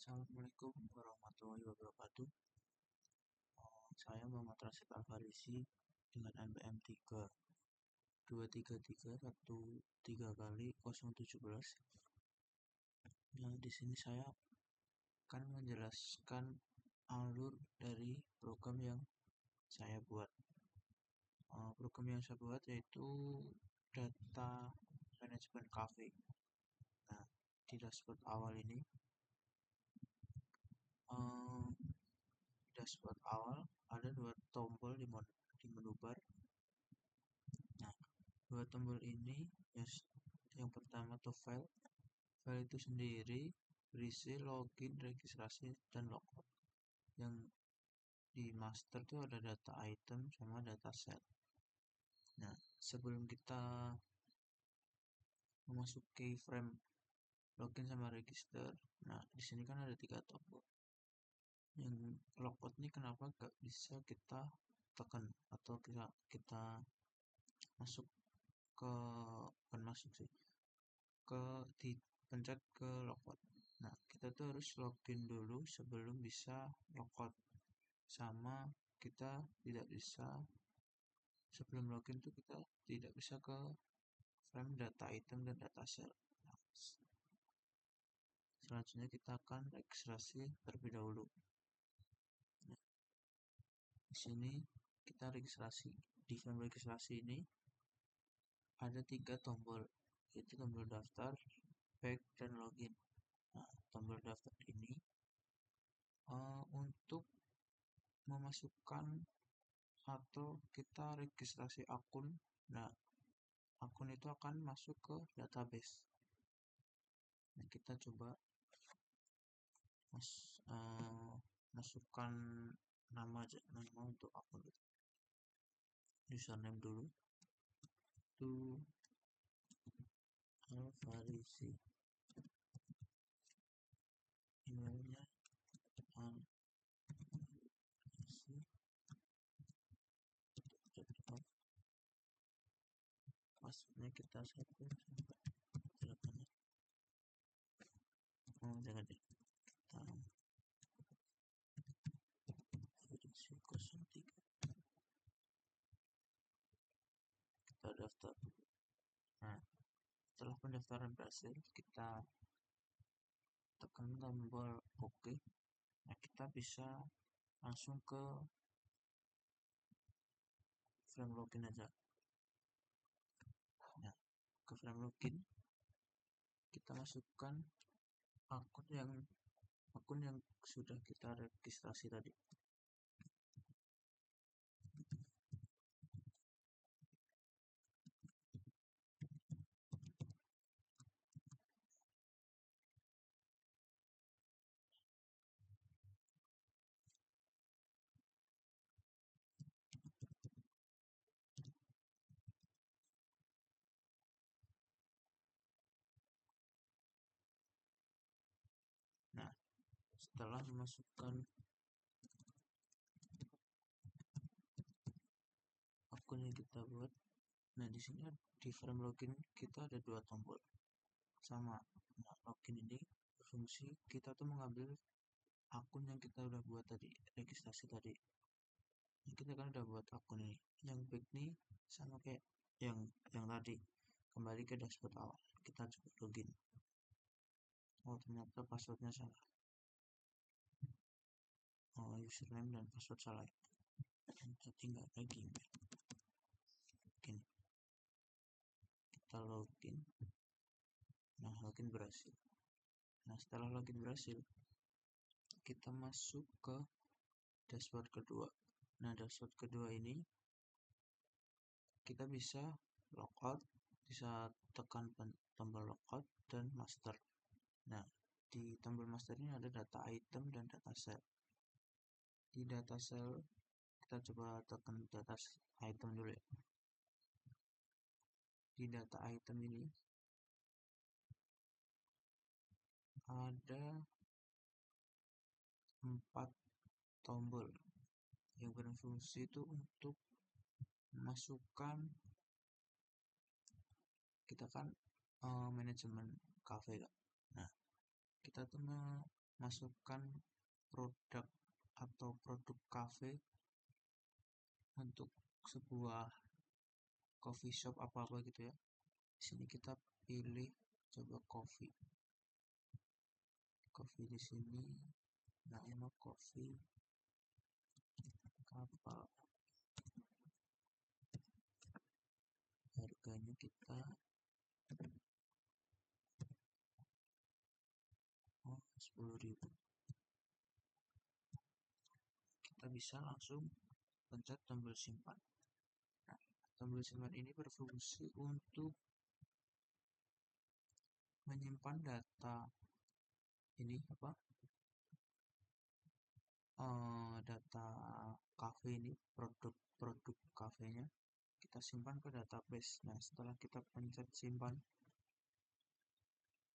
Assalamualaikum warahmatullahi wabarakatuh. Saya Muhammad Rasid Al-Farisi dengan NPM 32331 kali 017. Nah, di sini saya akan menjelaskan alur dari program yang saya buat. Program yang saya buat yaitu Data Management Cafe. Nah, di dashboard awal ini dashboard awal ada dua tombol di menu bar. Nah, dua tombol ini yang pertama tuh file itu sendiri berisi login, registrasi, dan logout. Yang di master tuh ada data item sama data set. Nah, sebelum kita memasuki frame login sama register, nah di sini kan ada 3 tombol. Yang logout ini kenapa gak bisa kita tekan atau kita masuk ke dipencet ke logout. Nah, kita tuh harus login dulu sebelum bisa logout. Sama kita tidak bisa sebelum login tuh kita tidak bisa ke frame data item dan data set. Nah, selanjutnya kita akan registrasi terlebih dahulu. Nah, di sini kita registrasi. Di frame registrasi ini ada 3 tombol, yaitu tombol daftar, back, dan login. Nah, tombol daftar ini untuk memasukkan atau kita registrasi akun. Nah, akun itu akan masuk ke database. Nah, kita coba masukkan nama untuk akun itu. Username dulu itu Al-Farisi, emailnya Al-Farisi, passwordnya kita satu silakan ya. Jangan deh, kita verisi 03. Kita daftar. Nah, setelah pendaftaran berhasil, kita tekan tombol OK. Nah, kita bisa langsung ke frame login aja. Nah, ke frame login kita masukkan akun yang sudah kita registrasi tadi. Nah, setelah memasukkan akun yang kita buat, nah di sini di frame login kita ada 2 tombol sama. Nah, login ini berfungsi kita tuh mengambil akun yang kita udah buat tadi, registrasi tadi. Nah, kita kan udah buat akun ini. Yang back nih sama kayak yang tadi, kembali ke dashboard awal. Kita coba login. Oh, ternyata passwordnya salah. Username dan password salah. Kita tinggal lagi. Login. Kita login. Nah, login berhasil. Nah, setelah login berhasil, kita masuk ke dashboard kedua. Nah, dashboard kedua ini kita bisa logout, bisa tekan tombol logout dan master. Nah, di tombol master ini ada data item dan data set. Di data cell kita coba tekan data item dulu ya. Di data item ini ada 4 tombol yang berfungsi itu untuk memasukkan, kita kan manajemen cafe kan. Nah, kita tuh masukkan produk atau produk cafe untuk sebuah coffee shop apa gitu ya. Di sini kita pilih coba coffee di sini. Nah, ini coffee kapal. Harganya kita 10.000. Kita bisa langsung pencet tombol simpan. Nah, tombol simpan ini berfungsi untuk menyimpan data ini data cafe ini, produk kafenya kita simpan ke database. Nah, setelah kita pencet simpan,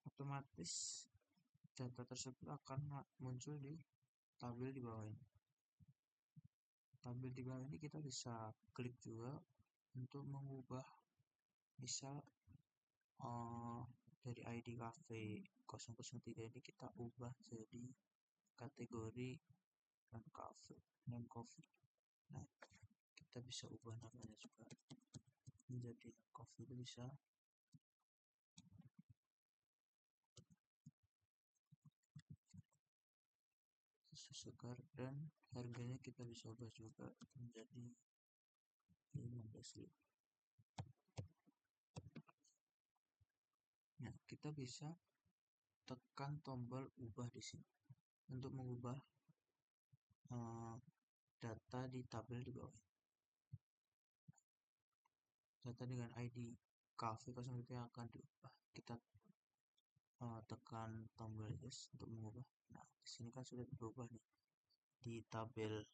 otomatis data tersebut akan muncul di tabel di bawah ini. Tabel di bawah ini kita bisa klik juga untuk mengubah, misal dari ID cafe 003 ini kita ubah jadi kategori non coffee. Nah, kita bisa ubah namanya juga menjadi coffee, itu bisa. Susu segar, dan harganya kita bisa ubah juga menjadi 15.000. Nah, kita bisa tekan tombol ubah di sini untuk mengubah data di tabel di bawah. Data dengan ID cafe 03 akan diubah. Kita tekan tombol yes untuk mengubah. Nah, di sini kan sudah berubah nih di tabel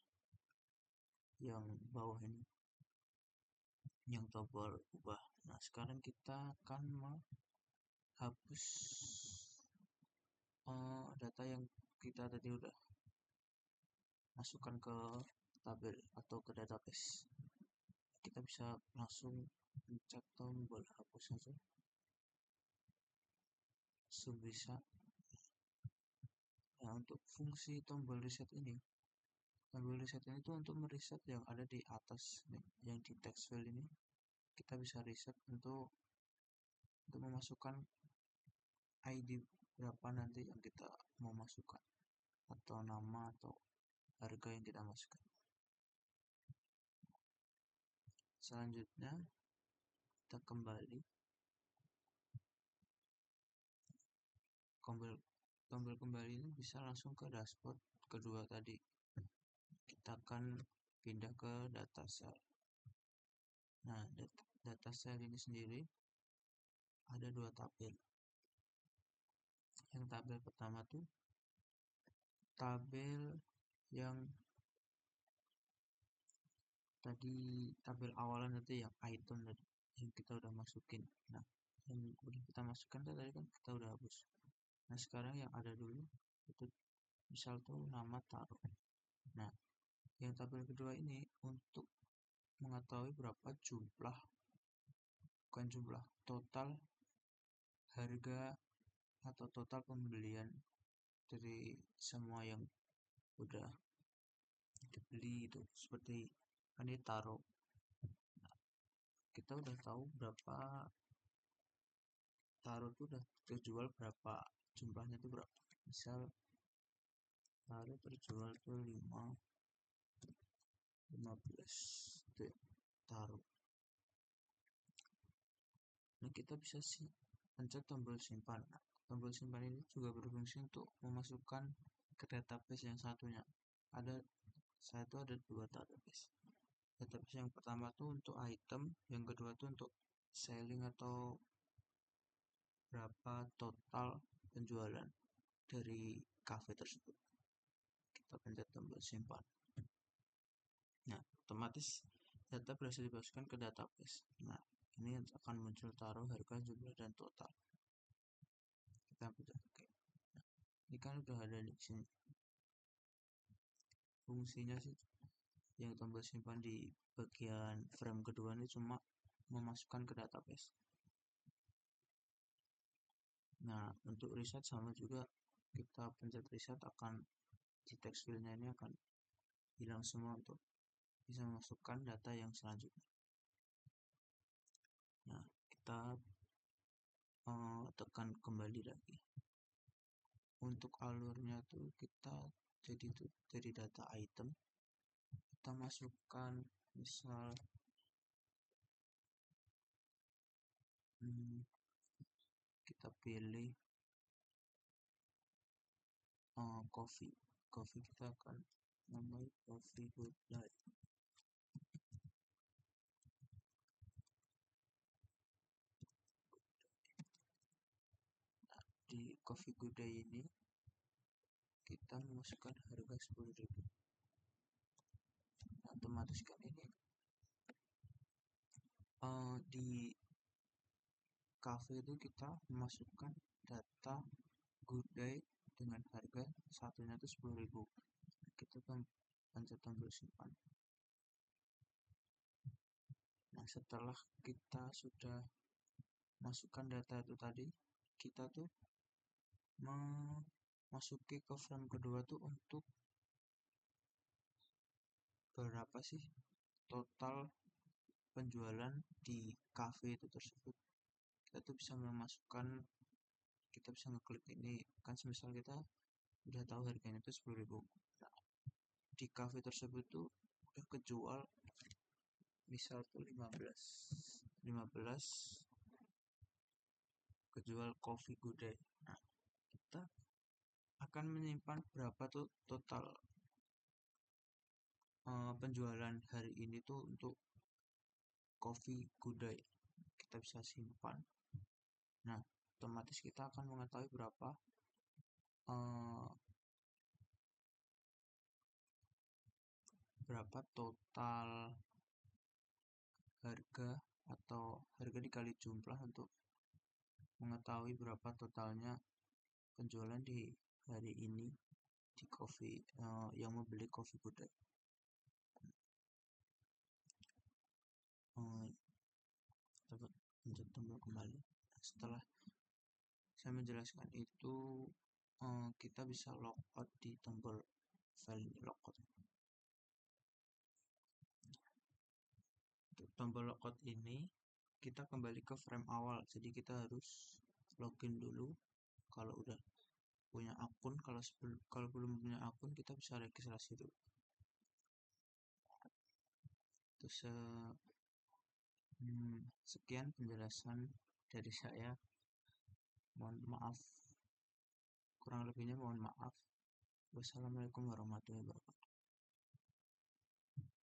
yang bawah ini, yang tombol ubah. Nah, sekarang kita akan menghapus data yang kita tadi udah masukkan ke tabel atau ke database. Kita bisa langsung pencet tombol hapus saja, bisa. Nah, untuk fungsi tombol reset ini itu untuk mereset yang ada di atas nih, yang di text file ini. Kita bisa reset untuk memasukkan ID berapa nanti yang kita mau masukkan, atau nama atau harga yang kita masukkan. Selanjutnya kita kembali tombol kembali ini bisa langsung ke dashboard kedua tadi. Kita akan pindah ke data cell. Nah, data cell ini sendiri ada dua tabel. Yang tabel pertama tuh tabel yang tadi, tabel awalan itu yang item tadi yang kita udah masukin. Nah, yang udah kita masukkan tadi kan kita udah hapus. Nah, sekarang yang ada dulu itu misal tuh nama taruh. Nah, yang tabel kedua ini untuk mengetahui berapa total harga atau total pembelian dari semua yang udah dibeli itu, seperti ini taruh. Nah, kita udah tahu berapa taruh itu udah terjual berapa, jumlahnya itu berapa. Misal taruh terjual tuh 15 itu taruh. Nah, kita bisa pencet tombol simpan. Nah, tombol simpan ini juga berfungsi untuk memasukkan ke database yang satunya. Ada dua database. Database yang pertama tuh untuk item, yang kedua tuh untuk selling atau berapa total penjualan dari cafe tersebut. Kita pencet tombol simpan. Nah, otomatis data berhasil dimasukkan ke database. Nah, ini akan muncul taruh, harga, jumlah, dan total. Kita pencet OK. Nah, ini kan udah ada di sini. Fungsinya sih yang tombol simpan di bagian frame kedua ini cuma memasukkan ke database. Nah, untuk reset sama juga, kita pencet reset akan di text filenya ini akan hilang semua untuk bisa memasukkan data yang selanjutnya. Nah, kita tekan kembali lagi. Untuk alurnya tuh kita jadi dari data item kita masukkan misal kita pilih coffee kita akan namai coffee good day. Nah, di coffee good day ini kita memasukkan harga 10.000. Nah, otomatis kan ini di cafe itu kita memasukkan data good day dengan harga satunya itu 10.000. Kita pencet tombol simpan. Nah, setelah kita sudah masukkan data itu tadi, kita tuh memasuki ke frame kedua tuh untuk berapa sih total penjualan di cafe itu tersebut. Kita tuh bisa memasukkan, kita bisa ngeklik ini kan, semisal kita udah tahu harganya itu 10.000. Nah, di cafe tersebut tuh udah kejual misal tuh 15 kejual coffee good day. Nah, kita akan menyimpan berapa tuh total penjualan hari ini tuh untuk coffee good day. Kita bisa simpan. Nah, otomatis kita akan mengetahui berapa total harga atau harga dikali jumlah untuk mengetahui berapa totalnya penjualan di hari ini di coffee yang membeli coffee good day. Pencet tombol kembali. Setelah saya menjelaskan itu kita bisa logout di tombol file logout. Untuk tombol logout ini kita kembali ke frame awal, jadi kita harus login dulu. Kalau udah punya akun, kalau belum punya akun kita bisa registrasi dulu. Terus sekian penjelasan dari saya. Mohon maaf, kurang lebihnya mohon maaf. Wassalamualaikum warahmatullahi wabarakatuh.